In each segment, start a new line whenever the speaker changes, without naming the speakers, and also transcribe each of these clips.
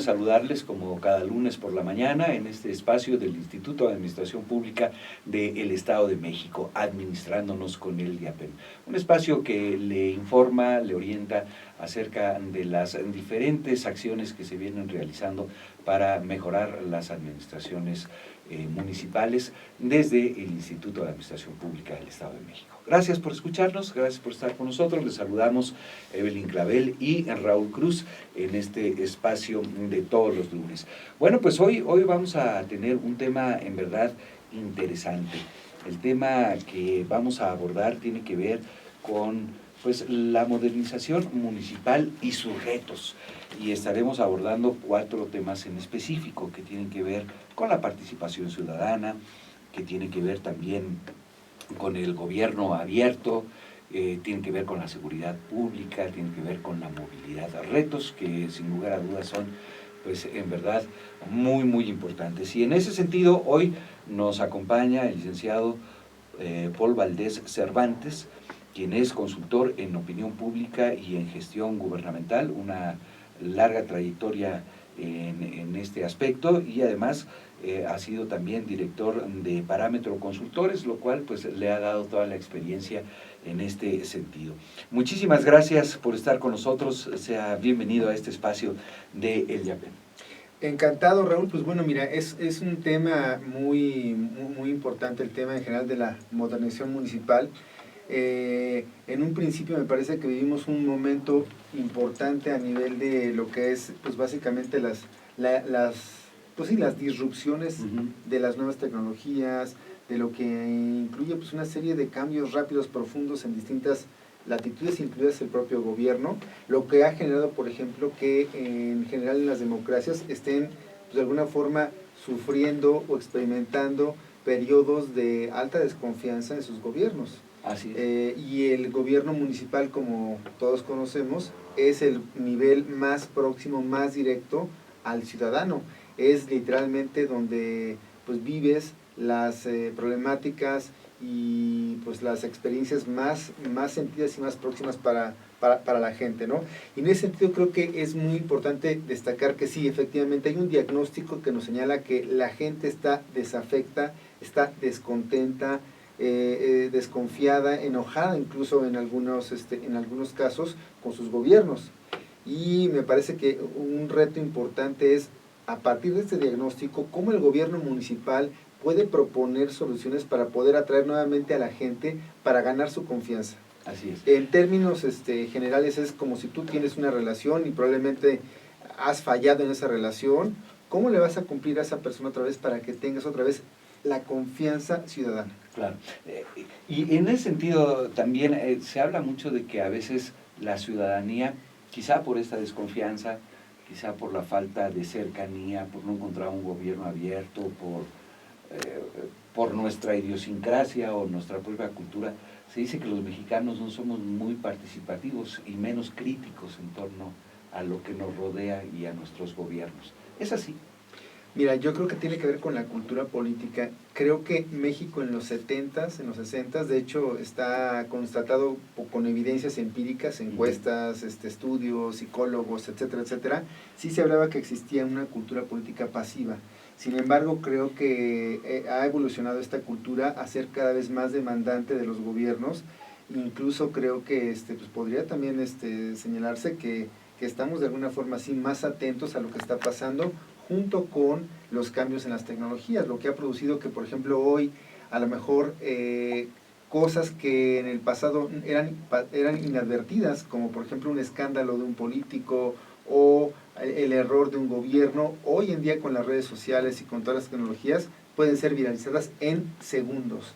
Saludarles como cada lunes por la mañana en este espacio del Instituto de Administración Pública del Estado de México, administrándonos con el IAPEM. Un espacio que le informa, le orienta acerca de las diferentes acciones que se vienen realizando para mejorar las administraciones municipales desde el Instituto de Administración Pública del Estado de México. Gracias por escucharnos, gracias por estar con nosotros. Les saludamos Evelyn Clavel y Raúl Cruz en este espacio de todos los lunes. Bueno, pues hoy vamos a tener un tema en verdad interesante. El tema que vamos a abordar tiene que ver con la modernización municipal y sus retos. Y estaremos abordando 4 temas en específico que tienen que ver con la participación ciudadana, que tienen que ver también con el gobierno abierto, tienen que ver con la seguridad pública, tienen que ver con la movilidad, retos que sin lugar a dudas son en verdad muy importantes. Y en ese sentido hoy nos acompaña el licenciado Paul Valdés Cervantes, quien es consultor en opinión pública y en gestión gubernamental, una larga trayectoria en este aspecto, y además ha sido también director de Parámetro Consultores, lo cual le ha dado toda la experiencia en este sentido. Muchísimas gracias por estar con nosotros, sea bienvenido a este espacio de El IAPEM.
Encantado, Raúl. Pues bueno, mira, es un tema muy importante, el tema en general de la modernización municipal. En un principio me parece que vivimos un momento importante a nivel de lo que es, pues básicamente las disrupciones de las nuevas tecnologías, de lo que incluye pues una serie de cambios rápidos, profundos en distintas latitudes, incluidas el propio gobierno, lo que ha generado, por ejemplo, que en general en las democracias estén pues, de alguna forma sufriendo o experimentando periodos de alta desconfianza en sus gobiernos.
Así es.
Y el gobierno municipal, como todos conocemos, es el nivel más próximo, más directo al ciudadano. Es literalmente donde pues vives las problemáticas y pues las experiencias más sentidas y más próximas para la gente, ¿no? Y en ese sentido creo que es muy importante destacar que sí, efectivamente hay un diagnóstico que nos señala que la gente está desafecta, está descontenta, desconfiada, enojada incluso en algunos casos con sus gobiernos. Y me parece que un reto importante es, a partir de este diagnóstico, cómo el gobierno municipal puede proponer soluciones para poder atraer nuevamente a la gente para ganar su confianza.
Así es.
En términos generales es como si tú tienes una relación y probablemente has fallado en esa relación. ¿Cómo le vas a cumplir a esa persona otra vez para que tengas otra vez la confianza ciudadana?
Claro. Y en ese sentido también se habla mucho de que a veces la ciudadanía, quizá por esta desconfianza, quizá por la falta de cercanía, por no encontrar un gobierno abierto, por nuestra idiosincrasia o nuestra propia cultura, se dice que los mexicanos no somos muy participativos y menos críticos en torno a lo que nos rodea y a nuestros gobiernos. ¿Es así?
Mira, yo creo que tiene que ver con la cultura política. Creo que México en los 70s, en los 60s, de hecho está constatado con evidencias empíricas, encuestas, estudios, psicólogos, etcétera, sí se hablaba que existía una cultura política pasiva. Sin embargo, creo que ha evolucionado esta cultura a ser cada vez más demandante de los gobiernos. Incluso creo que pues podría también señalarse que estamos de alguna forma así más atentos a lo que está pasando junto con los cambios en las tecnologías, lo que ha producido que, por ejemplo, hoy a lo mejor cosas que en el pasado eran inadvertidas, como por ejemplo un escándalo de un político o el error de un gobierno, hoy en día con las redes sociales y con todas las tecnologías pueden ser viralizadas en segundos.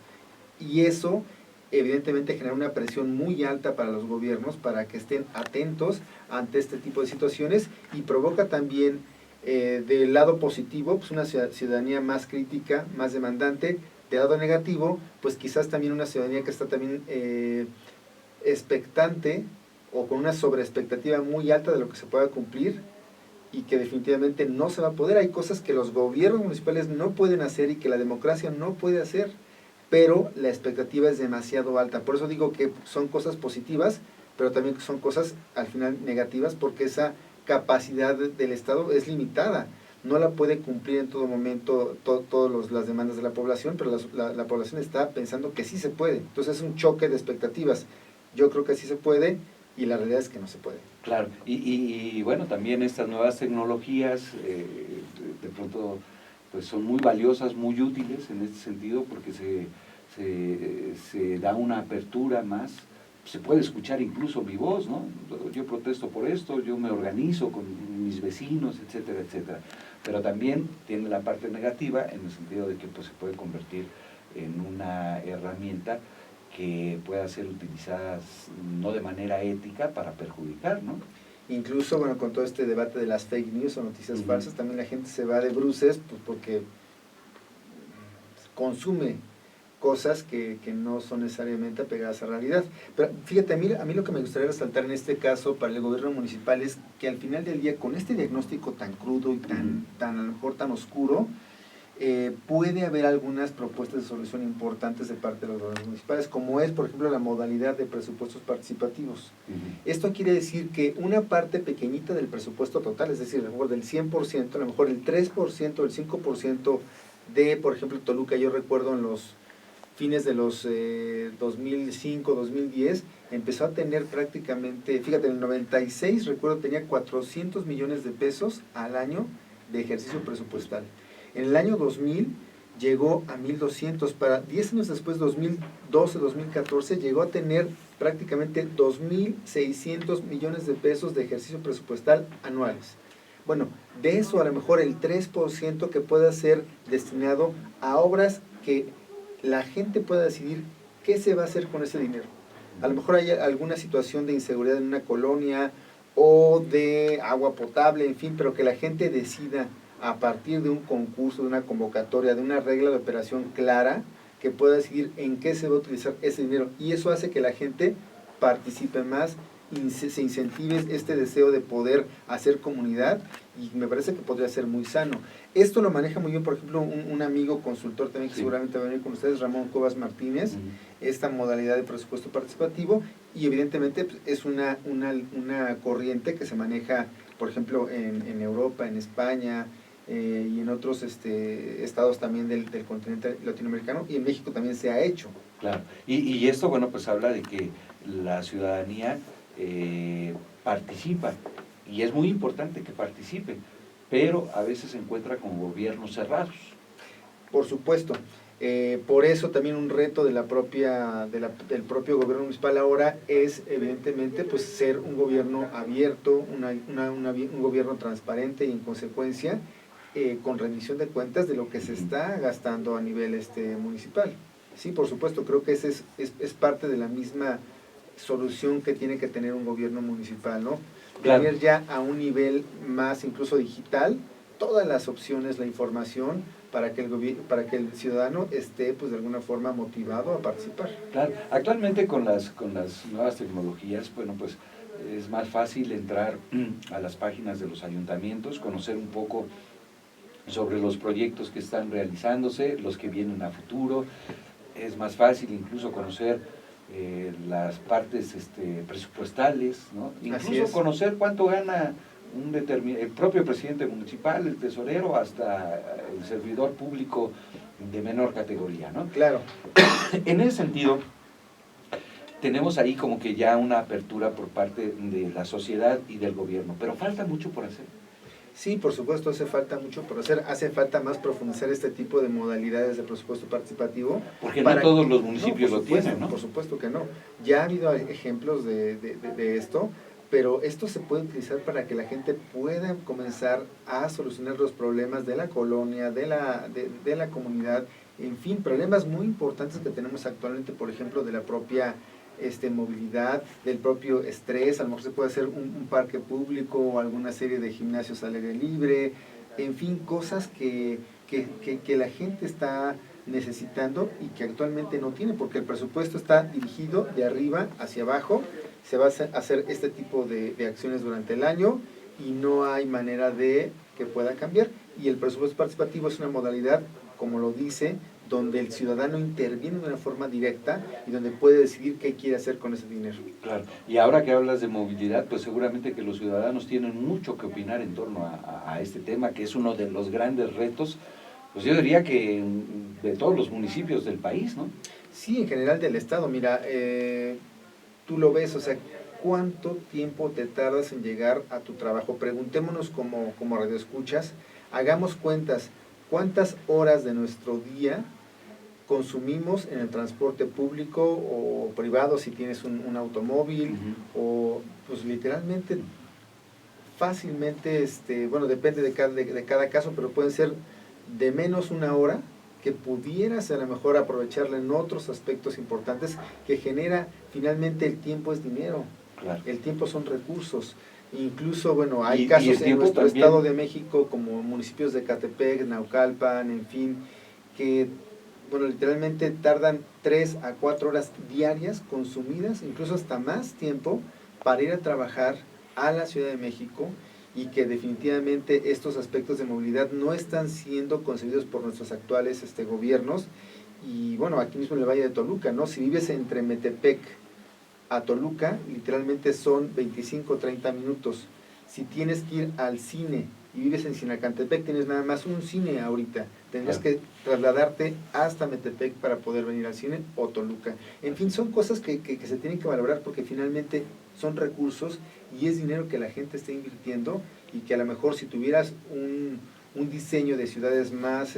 Y eso evidentemente genera una presión muy alta para los gobiernos para que estén atentos ante este tipo de situaciones y provoca también del lado positivo pues una ciudadanía más crítica, más demandante. Del lado negativo, pues quizás también una ciudadanía que está también expectante o con una sobreexpectativa muy alta de lo que se pueda cumplir y que definitivamente no se va a poder. Hay cosas que los gobiernos municipales no pueden hacer y que la democracia no puede hacer, pero la expectativa es demasiado alta. Por eso digo que son cosas positivas, pero también son cosas al final negativas, porque esa capacidad del Estado es limitada, no la puede cumplir en todo momento todas las demandas de la población, pero la población está pensando que sí se puede, entonces es un choque de expectativas. Yo creo que sí se puede y la realidad es que no se puede.
Claro, y bueno, también estas nuevas tecnologías de pronto pues son muy valiosas, muy útiles en este sentido, porque se da una apertura más, se puede escuchar incluso mi voz, ¿no? Yo protesto por esto, yo me organizo con mis vecinos, etcétera, etcétera. Pero también tiene la parte negativa en el sentido de que pues, se puede convertir en una herramienta que pueda ser utilizada no de manera ética para perjudicar, ¿no?
Incluso, bueno, con todo este debate de las fake news o noticias falsas, también la gente se va de bruces pues, porque consume cosas que no son necesariamente apegadas a la realidad. Pero fíjate, a mí lo que me gustaría resaltar en este caso para el gobierno municipal es que al final del día, con este diagnóstico tan crudo y tan a lo mejor tan oscuro, puede haber algunas propuestas de solución importantes de parte de los gobiernos municipales, como es, por ejemplo, la modalidad de presupuestos participativos. Esto quiere decir que una parte pequeñita del presupuesto total, es decir, a lo mejor del 100%, a lo mejor el 3%, el 5% de, por ejemplo, Toluca, yo recuerdo en los fines de los 2005, 2010, empezó a tener prácticamente, fíjate, en el 96, recuerdo, tenía 400 millones de pesos al año de ejercicio presupuestal. En el año 2000 llegó a 1.200, para 10 años después, 2012, 2014, llegó a tener prácticamente 2.600 millones de pesos de ejercicio presupuestal anuales. Bueno, de eso a lo mejor el 3% que pueda ser destinado a obras que la gente pueda decidir qué se va a hacer con ese dinero. A lo mejor hay alguna situación de inseguridad en una colonia o de agua potable, en fin, pero que la gente decida a partir de un concurso, de una convocatoria, de una regla de operación clara, que pueda decidir en qué se va a utilizar ese dinero. Y eso hace que la gente participe más, se incentive este deseo de poder hacer comunidad, y me parece que podría ser muy sano. Esto lo maneja muy bien, por ejemplo, un amigo consultor también que seguramente va a venir con ustedes, Ramón Cobas Martínez, esta modalidad de presupuesto participativo, y evidentemente pues, es una corriente que se maneja, por ejemplo, en Europa, en España, y en otros estados también del continente latinoamericano, y en México también se ha hecho.
Claro, y esto, bueno, pues habla de que la ciudadanía participa, y es muy importante que participe, pero a veces se encuentra con gobiernos cerrados.
Por supuesto, por eso también un reto de del propio gobierno municipal ahora es evidentemente pues ser un gobierno abierto, un gobierno transparente y en consecuencia con rendición de cuentas de lo que se está gastando a nivel municipal. Sí, por supuesto, creo que ese es parte de la misma solución que tiene que tener un gobierno municipal, ¿no?
Claro.
Tener ya a un nivel más incluso digital todas las opciones, la información para que el ciudadano esté pues de alguna forma motivado a participar.
Claro, actualmente con las nuevas tecnologías, bueno, pues es más fácil entrar a las páginas de los ayuntamientos, conocer un poco sobre los proyectos que están realizándose, los que vienen a futuro. Es más fácil incluso conocer las partes presupuestales, ¿no? Incluso conocer cuánto gana el propio presidente municipal, el tesorero, hasta el servidor público de menor categoría, ¿no?
Claro.
En ese sentido, tenemos ahí como que ya una apertura por parte de la sociedad y del gobierno, pero falta mucho por hacer.
Sí, por supuesto, hace falta mucho por hacer, hace falta más profundizar este tipo de modalidades de presupuesto participativo.
Porque no todos los municipios lo tienen, ¿no?
Por supuesto que no. Ya ha habido ejemplos de esto, pero esto se puede utilizar para que la gente pueda comenzar a solucionar los problemas de la colonia, de la comunidad, en fin, problemas muy importantes que tenemos actualmente, por ejemplo, de la propia movilidad, del propio estrés. A lo mejor se puede hacer un parque público o alguna serie de gimnasios al aire libre, en fin, cosas que la gente está necesitando y que actualmente no tiene, porque el presupuesto está dirigido de arriba hacia abajo. Se va a hacer este tipo de acciones durante el año y no hay manera de que pueda cambiar, y el presupuesto participativo es una modalidad, como lo dice, donde el ciudadano interviene de una forma directa y donde puede decidir qué quiere hacer con ese dinero.
Claro, y ahora que hablas de movilidad, pues seguramente que los ciudadanos tienen mucho que opinar en torno a este tema, que es uno de los grandes retos, pues yo diría que de todos los municipios del país, ¿no?
Sí, en general del Estado, mira, tú lo ves, o sea, ¿cuánto tiempo te tardas en llegar a tu trabajo? Preguntémonos como radioescuchas, hagamos cuentas, ¿cuántas horas de nuestro día consumimos en el transporte público o privado si tienes un automóvil? O pues literalmente, fácilmente, bueno, depende de cada caso, pero pueden ser de menos una hora que pudieras a lo mejor aprovecharla en otros aspectos importantes que genera, finalmente el tiempo es dinero,
Claro.
El tiempo son recursos. Incluso, bueno, hay
Y
casos
el
en nuestro
también.
Estado de México, como municipios de Ecatepec, Naucalpan, en fin, que, bueno, literalmente tardan 3 a 4 horas diarias consumidas, incluso hasta más tiempo, para ir a trabajar a la Ciudad de México, y que definitivamente estos aspectos de movilidad no están siendo concebidos por nuestros actuales gobiernos. Y bueno, aquí mismo en el Valle de Toluca, ¿no? Si vives entre Metepec a Toluca, literalmente son 25 o 30 minutos. Si tienes que ir al cine y vives en Sinacantepec, tienes nada más un cine ahorita. Tendrías que trasladarte hasta Metepec para poder venir al cine o Toluca. En fin, son cosas que se tienen que valorar porque finalmente son recursos y es dinero que la gente está invirtiendo, y que a lo mejor si tuvieras un diseño de ciudades más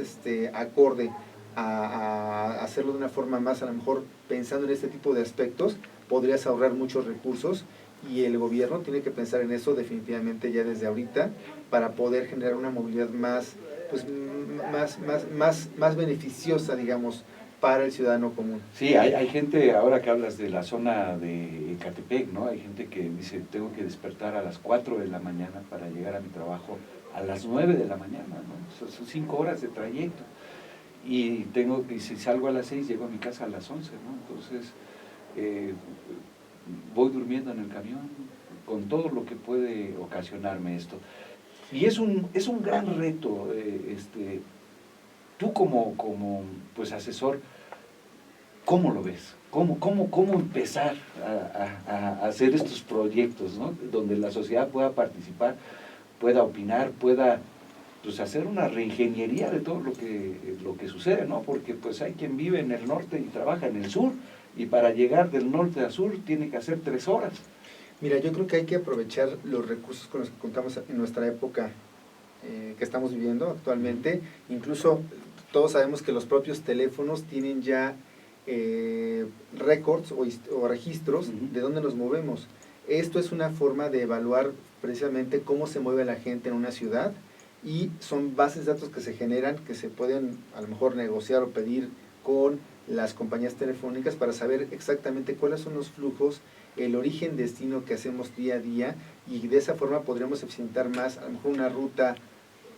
acorde a hacerlo de una forma más, a lo mejor pensando en este tipo de aspectos, podrías ahorrar muchos recursos, y el gobierno tiene que pensar en eso definitivamente ya desde ahorita para poder generar una movilidad más, pues, más beneficiosa, digamos, para el ciudadano común.
Sí, hay gente, ahora que hablas de la zona de Ecatepec, ¿no? Hay gente que dice, tengo que despertar a las 4 de la mañana para llegar a mi trabajo a las 9 de la mañana, ¿no? Son 5 horas de trayecto. Y si salgo a las 6, llego a mi casa a las 11, ¿no? Entonces, voy durmiendo en el camión, con todo lo que puede ocasionarme esto. Y es un gran reto, tú como pues asesor, ¿cómo lo ves? ¿Cómo empezar a hacer estos proyectos, ¿no? Donde la sociedad pueda participar, pueda opinar, pueda pues hacer una reingeniería de todo lo que sucede, ¿no? Porque pues hay quien vive en el norte y trabaja en el sur, y para llegar del norte a sur tiene que hacer 3 horas.
Mira, yo creo que hay que aprovechar los recursos con los que contamos en nuestra época que estamos viviendo actualmente. Incluso todos sabemos que los propios teléfonos tienen ya récords o registros de dónde nos movemos. Esto es una forma de evaluar precisamente cómo se mueve la gente en una ciudad, y son bases de datos que se generan, que se pueden a lo mejor negociar o pedir con las compañías telefónicas para saber exactamente cuáles son los flujos, el origen-destino que hacemos día a día, y de esa forma podríamos eficientar más, a lo mejor una ruta,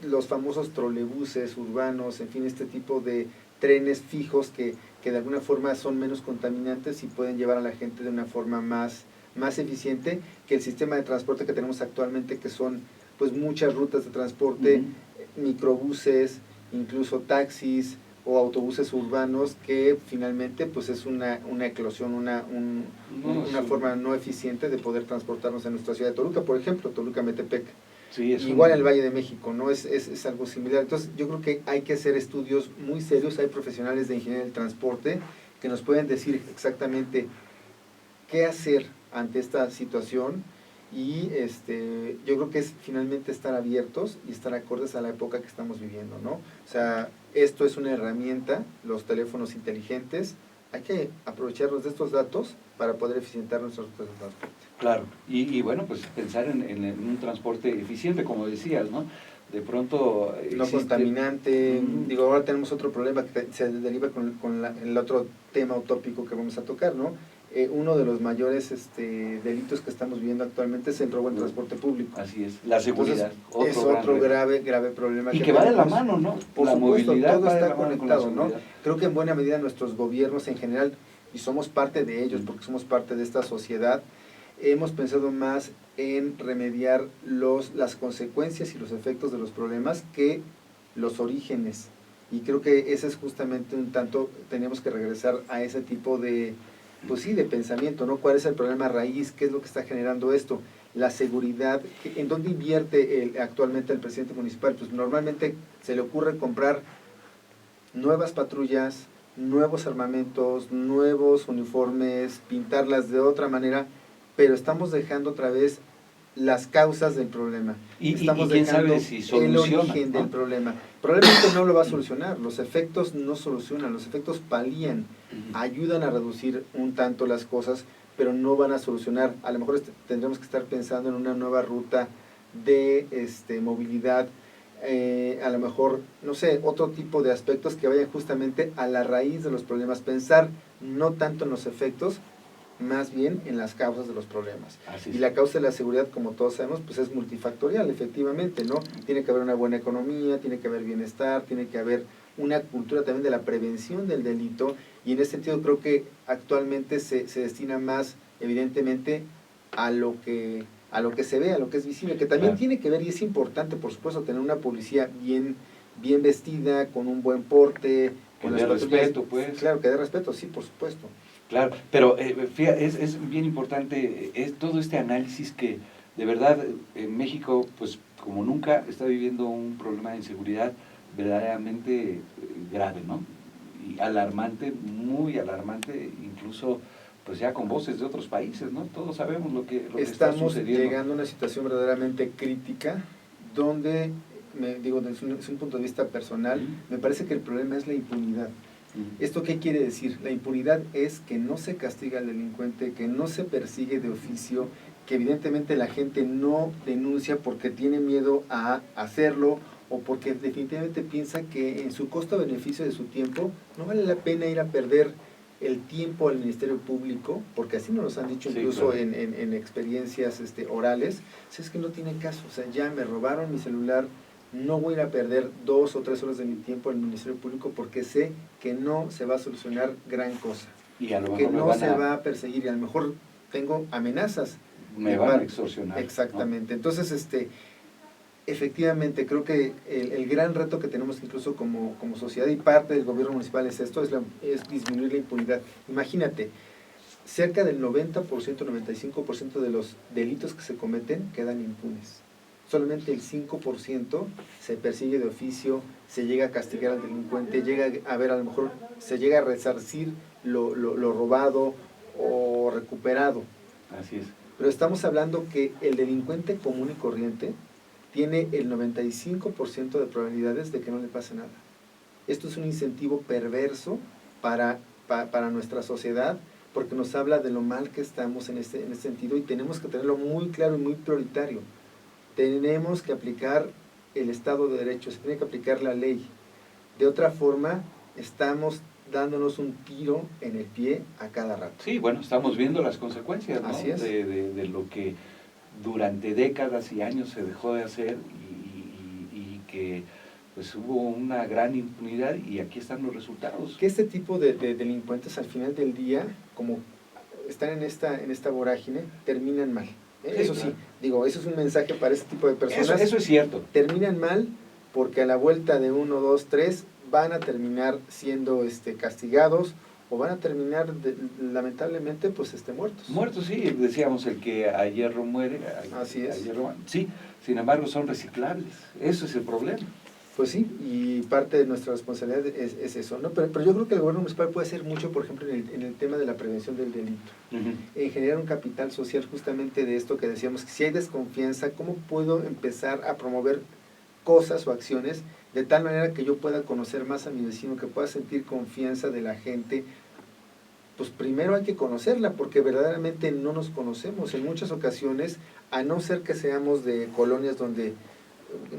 los famosos trolebuses urbanos, en fin, este tipo de trenes fijos que de alguna forma son menos contaminantes y pueden llevar a la gente de una forma más eficiente que el sistema de transporte que tenemos actualmente, que son pues muchas rutas de transporte, microbuses, incluso taxis o autobuses urbanos, que finalmente pues es una eclosión, una forma no eficiente de poder transportarnos en nuestra ciudad de Toluca, por ejemplo, Toluca-Metepec. Sí, igual en el Valle de México, ¿no? Es algo similar. Entonces yo creo que hay que hacer estudios muy serios. Hay profesionales de ingeniería del transporte que nos pueden decir exactamente qué hacer ante esta situación, y yo creo que es finalmente estar abiertos y estar acordes a la época que estamos viviendo, ¿no? O sea, esto es una herramienta, los teléfonos inteligentes, hay que aprovecharnos de estos datos para poder eficientar nuestros procesos de transporte.
Claro, y bueno, pues pensar en un transporte eficiente, como decías, ¿no? De pronto
no contaminante. Digo, ahora tenemos otro problema que se deriva con el otro tema utópico que vamos a tocar, ¿no? Uno de los mayores delitos que estamos viviendo actualmente es el robo en transporte público.
Así es, la seguridad.
Entonces, es otro grave problema.
Y que va de la mano, ¿no?
Por supuesto, todo está conectado, ¿no? Creo que en buena medida nuestros gobiernos en general, y somos parte de ellos porque somos parte de esta sociedad, hemos pensado más en remediar las consecuencias y los efectos de los problemas que los orígenes. Y creo que ese es justamente un tanto, tenemos que regresar a ese tipo de, pues sí, de pensamiento, ¿no? ¿Cuál es el problema raíz? ¿Qué es lo que está generando esto? La seguridad, ¿en dónde invierte actualmente el presidente municipal? Pues normalmente se le ocurre comprar nuevas patrullas, nuevos armamentos, nuevos uniformes, pintarlas de otra manera, pero estamos dejando otra vez las causas del problema. Estamos
quién
dejando
sabe si soluciona,
el origen del problema. Probablemente no lo va a solucionar, los efectos no solucionan, los efectos palían, ayudan a reducir un tanto las cosas, pero no van a solucionar. A lo mejor tendremos que estar pensando en una nueva ruta de movilidad, a lo mejor, no sé, otro tipo de aspectos que vayan justamente a la raíz de los problemas, pensar no tanto en los efectos, más bien en las causas de los problemas. Y la causa de la seguridad, como todos sabemos, pues es multifactorial, efectivamente, ¿no? Tiene que haber una buena economía, tiene que haber bienestar, tiene que haber una cultura también de la prevención del delito, y en ese sentido creo que actualmente se destina más, evidentemente, a lo que se ve, a lo que es visible, que también tiene que ver, y es importante, por supuesto, tener una policía bien vestida, con un buen porte,
con las respeto, pues.
Claro, que dé respeto, sí, por supuesto.
Claro, pero fíjate, es bien importante todo este análisis que de verdad en México, pues como nunca, está viviendo un problema de inseguridad verdaderamente grave, ¿no? Y alarmante, muy alarmante, incluso pues ya con voces de otros países, ¿no? Todos sabemos lo que está sucediendo.
Estamos llegando a una situación verdaderamente crítica, donde, desde un punto de vista personal, me parece que el problema es la impunidad. ¿Esto qué quiere decir? La impunidad es que no se castiga al delincuente, que no se persigue de oficio, que evidentemente la gente no denuncia porque tiene miedo a hacerlo, o porque definitivamente piensa que en su costo-beneficio de su tiempo no vale la pena ir a perder el tiempo al Ministerio Público, porque así nos lo han dicho, sí, incluso claro, en experiencias orales. O sea, es que no tiene caso, o sea, ya me robaron mi celular, no voy a ir a perder 2 o 3 horas de mi tiempo en el Ministerio Público porque sé que no se va a solucionar gran cosa,
y a lo
que
mejor
no se va a perseguir, y a lo mejor tengo amenazas.
Me van a extorsionar.
Exactamente, ¿no? Entonces, efectivamente, creo que el gran reto que tenemos incluso como sociedad, y parte del gobierno municipal es esto, es disminuir la impunidad. Imagínate, cerca del 90%, 95% de los delitos que se cometen quedan impunes. Solamente el 5% se persigue de oficio, se llega a castigar al delincuente, llega a ver, a lo mejor se llega a resarcir lo robado o recuperado.
Así es.
Pero estamos hablando que el delincuente común y corriente tiene el 95% de probabilidades de que no le pase nada. Esto es un incentivo perverso para nuestra sociedad, porque nos habla de lo mal que estamos en este sentido, y tenemos que tenerlo muy claro y muy prioritario. Tenemos que aplicar el Estado de Derecho, se tiene que aplicar la ley. De otra forma, estamos dándonos un tiro en el pie a cada rato.
Sí, bueno, estamos viendo las consecuencias, ¿no?
Así es.
De lo que durante décadas y años se dejó de hacer y que pues hubo una gran impunidad, y aquí están los resultados.
Que este tipo de delincuentes al final del día, como están en esta vorágine, terminan mal. Eso sí, claro, eso es un mensaje para ese tipo de personas.
Eso es cierto.
Terminan mal porque a la vuelta de 1, 2, 3 van a terminar siendo castigados, o van a terminar lamentablemente pues muertos.
Muertos, sí, decíamos el que a hierro muere.
Así es.
Sí, sin embargo son reciclables, eso es el problema.
Pues sí, y parte de nuestra responsabilidad es eso, ¿no? Pero yo creo que el gobierno municipal puede hacer mucho, por ejemplo, en el tema de la prevención del delito. En generar un capital social justamente de esto que decíamos, que si hay desconfianza, ¿cómo puedo empezar a promover cosas o acciones de tal manera que yo pueda conocer más a mi vecino, que pueda sentir confianza de la gente? Pues primero hay que conocerla, porque verdaderamente no nos conocemos en muchas ocasiones, a no ser que seamos de colonias donde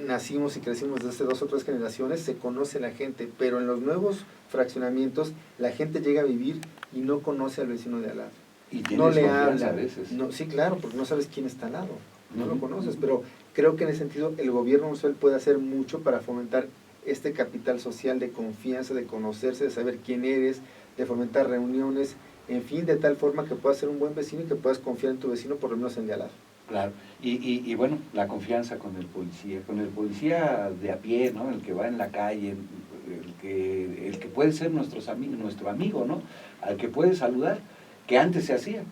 nacimos y crecimos desde hace 2 o 3 generaciones, se conoce la gente, pero en los nuevos fraccionamientos la gente llega a vivir y no conoce al vecino de al lado.
Y no le habla
a veces. No, sí, claro, porque no sabes quién está al lado, no lo conoces, pero creo que en ese sentido el gobierno municipal puede hacer mucho para fomentar este capital social de confianza, de conocerse, de saber quién eres, de fomentar reuniones, en fin, de tal forma que puedas ser un buen vecino y que puedas confiar en tu vecino, por lo menos en el de al lado.
Claro, y bueno, la confianza con el policía de a pie, ¿no? El que va en la calle, el el que puede ser nuestro amigo, ¿no? Al que puede saludar, que antes se hacía.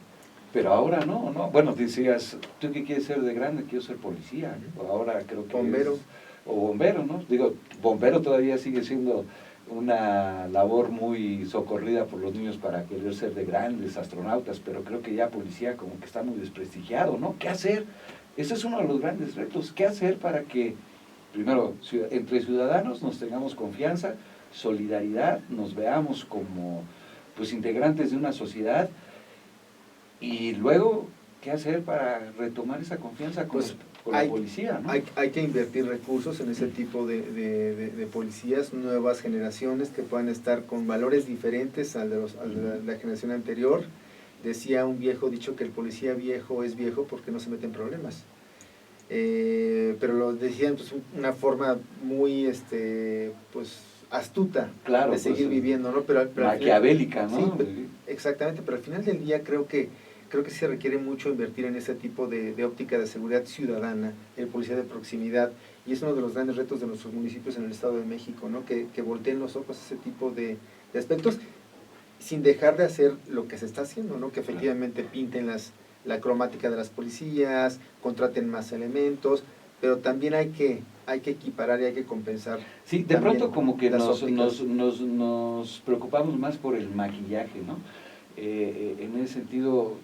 Pero ahora no, ¿no? Bueno, decías, ¿tú qué quieres ser de grande? Quiero ser policía. Ahora creo que
bombero.
O bombero, ¿no? Digo, bombero todavía sigue siendo una labor muy socorrida por los niños para querer ser de grandes astronautas, pero creo que ya policía como que está muy desprestigiado, ¿no? ¿Qué hacer? Ese es uno de los grandes retos. ¿Qué hacer para que, primero, entre ciudadanos nos tengamos confianza, solidaridad, nos veamos como pues integrantes de una sociedad? Y luego, ¿qué hacer para retomar esa confianza con la policía, ¿no?
Hay que invertir recursos en ese tipo de policías, nuevas generaciones que puedan estar con valores diferentes a la generación anterior. Decía un viejo dicho que el policía viejo es viejo porque no se mete en problemas. Pero lo decían pues una forma muy pues astuta, claro, de seguir viviendo, ¿no? Pero
maquiavélica, ¿no?
Sí, exactamente, pero al final del día creo que sí se requiere mucho invertir en ese tipo de óptica de seguridad ciudadana, en policía de proximidad, y es uno de los grandes retos de nuestros municipios en el Estado de México, ¿no? Que volteen los ojos a ese tipo de aspectos, sin dejar de hacer lo que se está haciendo, ¿no? Que efectivamente pinten la cromática de las policías, contraten más elementos, pero también hay que equiparar y hay que compensar.
Sí, de pronto como que nos preocupamos más por el maquillaje, ¿no? En ese sentido,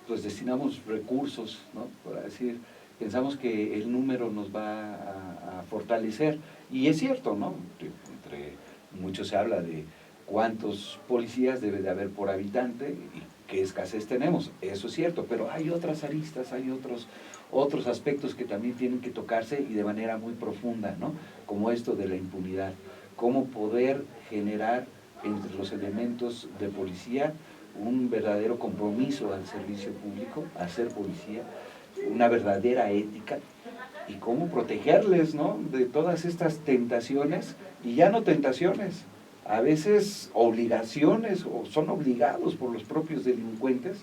pues destinamos recursos, ¿no? Por decir, pensamos que el número nos va a fortalecer, y es cierto, ¿no? Entre muchos se habla de cuántos policías debe de haber por habitante y qué escasez tenemos, eso es cierto, pero hay otras aristas, hay otros aspectos que también tienen que tocarse y de manera muy profunda, ¿no? Como esto de la impunidad, cómo poder generar entre los elementos de policía un verdadero compromiso al servicio público, a ser policía, una verdadera ética, y cómo protegerles, ¿no? De todas estas tentaciones, y ya no tentaciones, a veces obligaciones, o son obligados por los propios delincuentes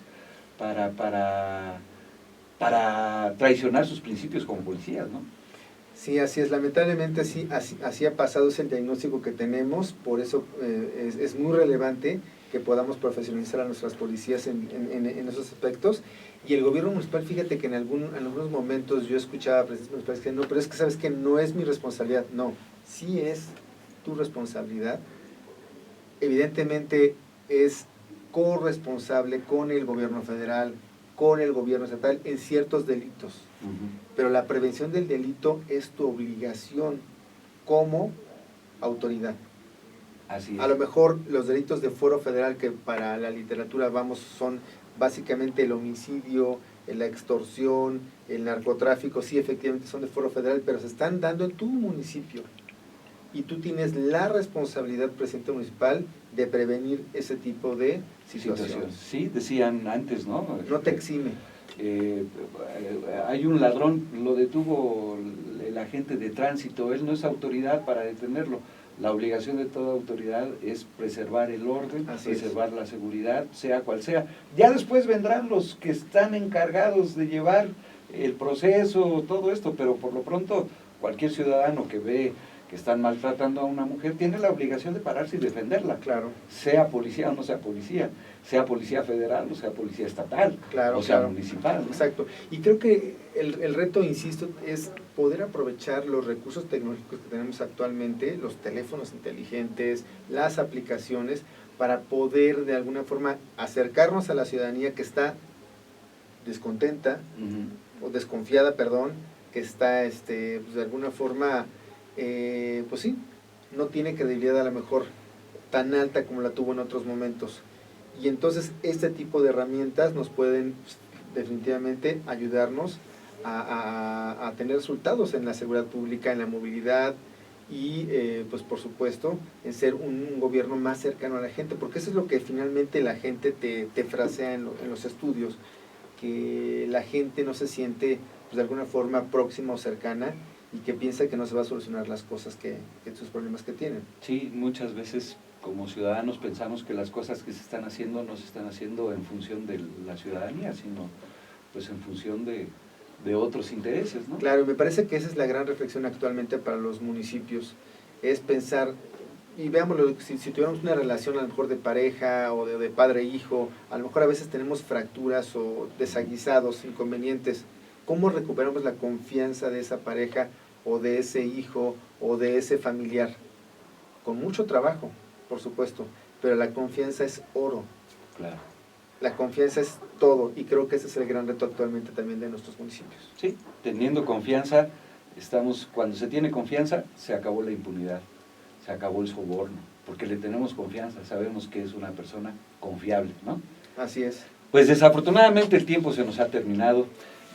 para traicionar sus principios como policías, ¿no?
Sí, así es. Lamentablemente así ha pasado, es el diagnóstico que tenemos, por eso es muy relevante que podamos profesionalizar a nuestras policías en esos aspectos. Y el gobierno municipal, fíjate que en algunos momentos yo escuchaba a presidentes municipales que no, pero es que sabes que no es mi responsabilidad. No, sí es tu responsabilidad. Evidentemente es corresponsable con el gobierno federal, con el gobierno estatal en ciertos delitos. Pero la prevención del delito es tu obligación como autoridad.
Así es.
A lo mejor los delitos de fuero federal, que para la literatura son básicamente el homicidio, la extorsión, el narcotráfico, sí, efectivamente son de fuero federal, pero se están dando en tu municipio. Y tú tienes la responsabilidad, presidente municipal, de prevenir ese tipo de situaciones.
Sí, decían antes, ¿no?
No te exime.
Hay un ladrón, lo detuvo el agente de tránsito, él no es autoridad para detenerlo. La obligación de toda autoridad es preservar el orden, preservar la seguridad, sea cual sea. Ya después vendrán los que están encargados de llevar el proceso, todo esto, pero por lo pronto cualquier ciudadano que ve que están maltratando a una mujer tiene la obligación de pararse y defenderla.
Claro.
Sea policía o no sea policía federal o sea policía estatal,
claro,
o sea municipal, ¿no?
Exacto. Y creo que el reto, insisto, es poder aprovechar los recursos tecnológicos que tenemos actualmente, los teléfonos inteligentes, las aplicaciones, para poder de alguna forma acercarnos a la ciudadanía que está descontenta, o desconfiada, perdón, que está pues de alguna forma, pues sí, no tiene credibilidad a lo mejor tan alta como la tuvo en otros momentos. Y entonces este tipo de herramientas nos pueden definitivamente ayudarnos a tener resultados en la seguridad pública, en la movilidad y pues por supuesto en ser un gobierno más cercano a la gente, porque eso es lo que finalmente la gente te frasea en los estudios, que la gente no se siente pues, de alguna forma próxima o cercana y que piensa que no se va a solucionar las cosas que sus problemas que tienen.
Sí, muchas veces como ciudadanos pensamos que las cosas que se están haciendo no se están haciendo en función de la ciudadanía, sino pues en función de otros intereses, ¿no?
Claro, me parece que esa es la gran reflexión actualmente para los municipios, es pensar y veámoslo, si tuviéramos una relación a lo mejor de pareja o de padre-hijo, a lo mejor a veces tenemos fracturas o desaguisados, inconvenientes. ¿Cómo recuperamos la confianza de esa pareja o de ese hijo o de ese familiar? Con mucho trabajo, por supuesto, pero la confianza es oro.
Claro.
La confianza es todo, y creo que ese es el gran reto actualmente también de nuestros municipios.
Sí, teniendo confianza, cuando se tiene confianza, se acabó la impunidad, se acabó el soborno, porque le tenemos confianza, sabemos que es una persona confiable, ¿no?
Así es.
Pues desafortunadamente el tiempo se nos ha terminado.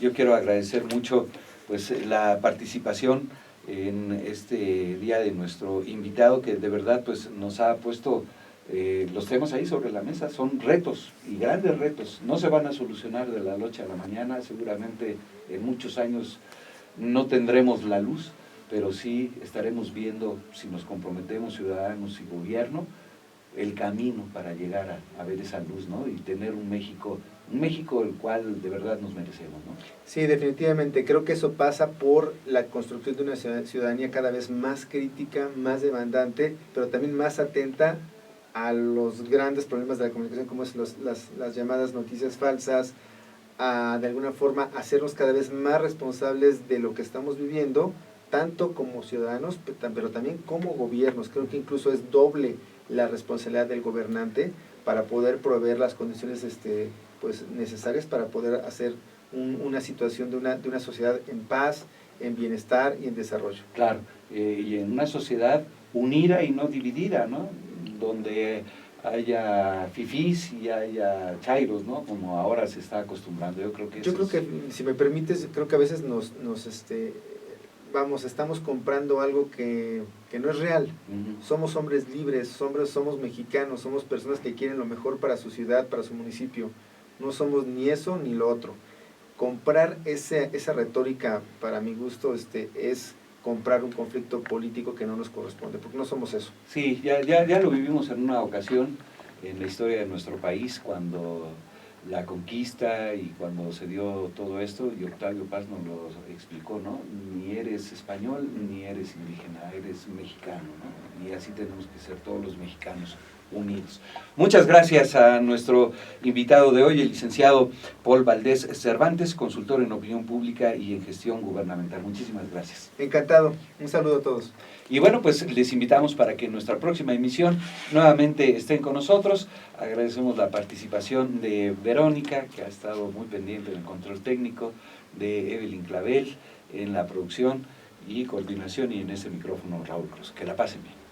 Yo quiero agradecer mucho pues la participación en este día de nuestro invitado, que de verdad pues nos ha puesto los temas ahí sobre la mesa. Son retos y grandes retos, no se van a solucionar de la noche a la mañana, seguramente en muchos años no tendremos la luz, pero sí estaremos viendo, si nos comprometemos ciudadanos y gobierno, el camino para llegar a ver esa luz, ¿no? Y tener un México el cual de verdad nos merecemos, ¿no?
Sí, definitivamente. Creo que eso pasa por la construcción de una ciudadanía cada vez más crítica, más demandante, pero también más atenta a los grandes problemas de la comunicación, como es las llamadas noticias falsas, a de alguna forma hacernos cada vez más responsables de lo que estamos viviendo, tanto como ciudadanos, pero también como gobiernos. Creo que incluso es doble la responsabilidad del gobernante para poder proveer las condiciones pues necesarias para poder hacer una situación de una sociedad en paz, en bienestar y en desarrollo.
Claro, y en una sociedad unida y no dividida, ¿no? Donde haya fifís y haya chairos, ¿no? Como ahora se está acostumbrando. Yo creo que,
si me permites, creo que a veces estamos comprando algo que no es real. Somos hombres libres, somos mexicanos, somos personas que quieren lo mejor para su ciudad, para su municipio. No somos ni eso ni lo otro. Comprar esa retórica, para mi gusto, es comprar un conflicto político que no nos corresponde, porque no somos eso.
Sí, ya lo vivimos en una ocasión en la historia de nuestro país, cuando la conquista y cuando se dio todo esto, y Octavio Paz nos lo explicó, ¿no? Ni eres español ni eres indígena, eres mexicano, ¿no? Y así tenemos que ser todos los mexicanos unidos. Muchas gracias a nuestro invitado de hoy, el licenciado Paul Valdés Cervantes, consultor en opinión pública y en gestión gubernamental. Muchísimas gracias.
Encantado. Un saludo a todos.
Y bueno, pues les invitamos para que en nuestra próxima emisión nuevamente estén con nosotros. Agradecemos la participación de Verónica, que ha estado muy pendiente en el control técnico, de Evelyn Clavel en la producción y coordinación, y en ese micrófono Raúl Cruz. Que la pasen bien.